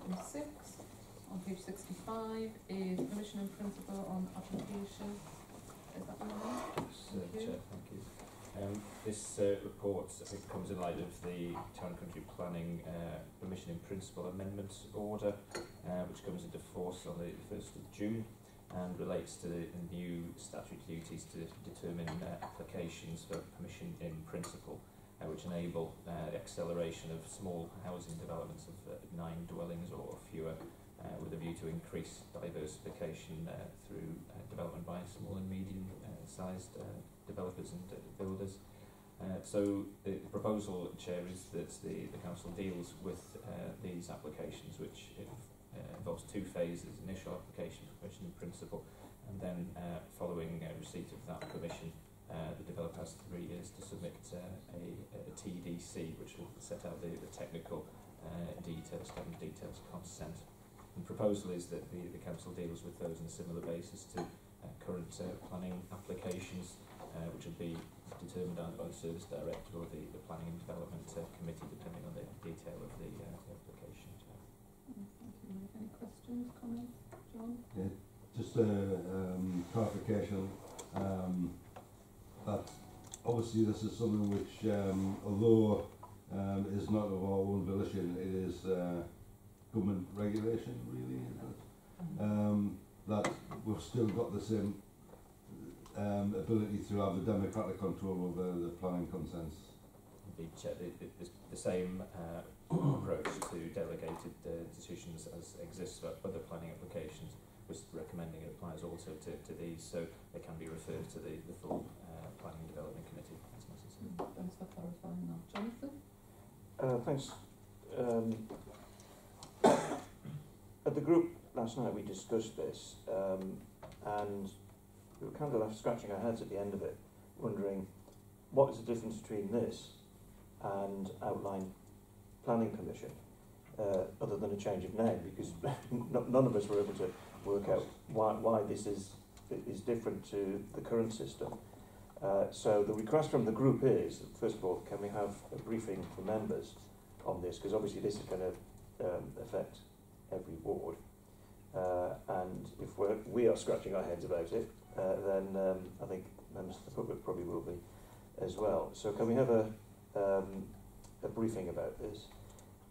item 6 on page 65 is permission in principle on application. Is that one? Chair, thank you. This report, I think, comes in light of the Town and Country Planning Permission in Principle Amendment Order, which comes into force on the 1st of June and relates to the new statutory duties to determine applications for permission in principle, which enable acceleration of small housing developments of 9 dwellings or fewer, with a view to increase diversification through development by small and medium-sized developers and builders. So the proposal, Chair, is that the Council deals with these applications, which involves 2 phases: initial application for permission in principle, and then following receipt of that permission, the developer has 3 years to submit a TDC, which will set out the technical details, consent. The proposal is that the Council deals with those on a similar basis to current planning applications, which will be determined either by the Service Director or the Planning and Development Committee, depending on the detail of the application. Thank you. Any questions, comments, John? Yeah, just a clarification. That obviously this is something which, although is not of our own volition, it is government regulation, really, isn't it? That we've still got the same ability to have the democratic control over the planning consents. Indeed, Chair, the same approach to delegated decisions as exists for other planning applications, was recommending it applies also to these, so they can be referred to the full Planning and Development Committee as necessary. Thanks for clarifying that. Jonathan? Thanks. At the group last night we discussed this, and we were kind of left scratching our heads at the end of it, wondering what is the difference between this and outline planning permission, other than a change of name, because none of us were able to work out why this is different to the current system. So the request from the group is, first of all, can we have a briefing for members on this, because obviously this is going to affect every ward, and if we are scratching our heads about it, then I think members of the public probably will be as well. So can we have a briefing about this?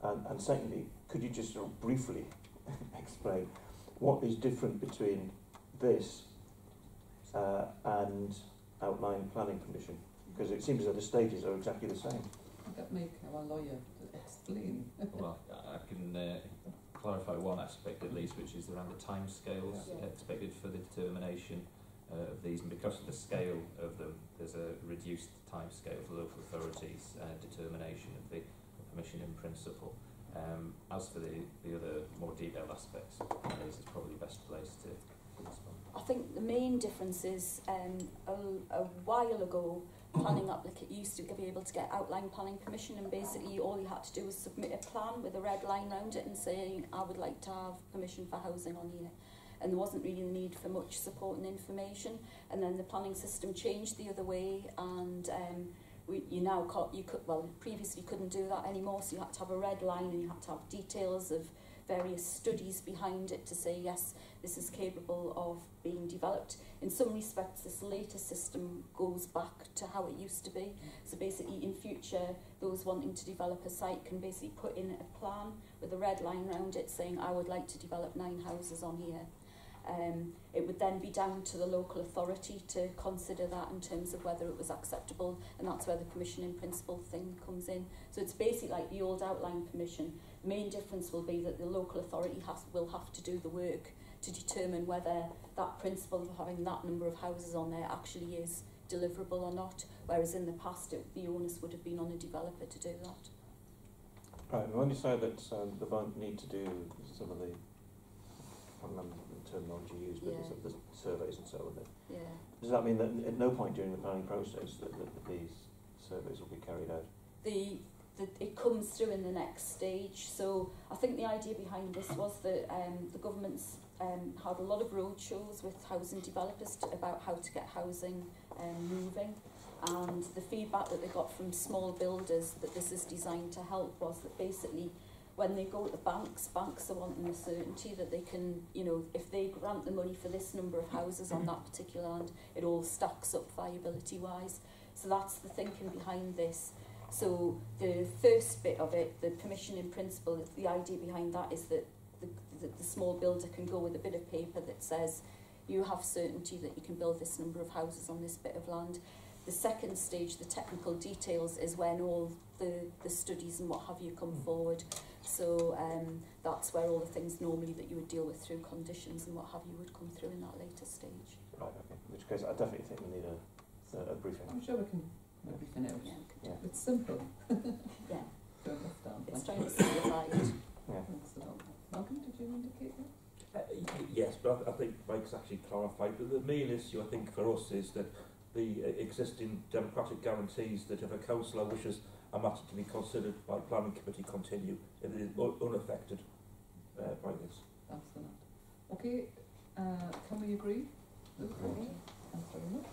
And secondly, could you just sort of briefly explain what is different between this and outline planning permission? Because it seems that the stages are exactly the same. That make our lawyer to explain. Well, I can clarify one aspect at least, which is around the timescales expected for the determination of these, and because of the scale of them, there's a reduced timescale for local authorities' determination of the permission in principle. As for the other more detailed aspects, Liz is probably best placed to respond. I think the main difference is a while ago, planning applicant used to be able to get outline planning permission, and basically all you had to do was submit a plan with a red line round it and saying, I would like to have permission for housing on here. And there wasn't really a need for much support and information. And then the planning system changed the other way, and previously you couldn't do that anymore, so you had to have a red line and you had to have details of various studies behind it to say, yes, this is capable of being developed. In some respects, this later system goes back to how it used to be. So basically, in future, those wanting to develop a site can basically put in a plan with a red line around it saying, I would like to develop 9 houses on here. It would then be down to the local authority to consider that in terms of whether it was acceptable, and that's where the permission in principle thing comes in. So it's basically like the old outline permission. The main difference will be that the local authority will have to do the work to determine whether that principle of having that number of houses on there actually is deliverable or not, whereas in the past the onus would have been on a developer to do that. Right, and when you say that they won't need to do some of the, I can't remember the terminology used, but the surveys and so on, does that mean that at no point during the planning process that these surveys will be carried out? It comes through in the next stage. So I think the idea behind this was that the government's had a lot of roadshows with housing developers about how to get housing moving, and the feedback that they got from small builders that this is designed to help was that basically when they go to banks are wanting the certainty that they can, you know, if they grant the money for this number of houses on that particular land, it all stacks up viability-wise. So that's the thinking behind this. So the first bit of it, the permission in principle, the idea behind that is that the small builder can go with a bit of paper that says you have certainty that you can build this number of houses on this bit of land. The second stage, the technical details, is when all the studies and what have you come forward. So that's where all the things normally that you would deal with through conditions and what have you would come through in that later stage. Right, okay. In which case, I definitely think we need a briefing. I'm sure we can everything out. Yeah, Yeah. It's simple yeah. to understand. It's trying to simplify it. Yeah. Excellent. Malcolm, did you indicate that? Yes, but I think Mike's actually clarified that the main issue, I think, for us is that the existing democratic guarantees that if a councillor wishes a matter to be considered by planning committee continue, it is unaffected by this. Excellent. Okay, can we agree? Luke? Okay. Thanks very much.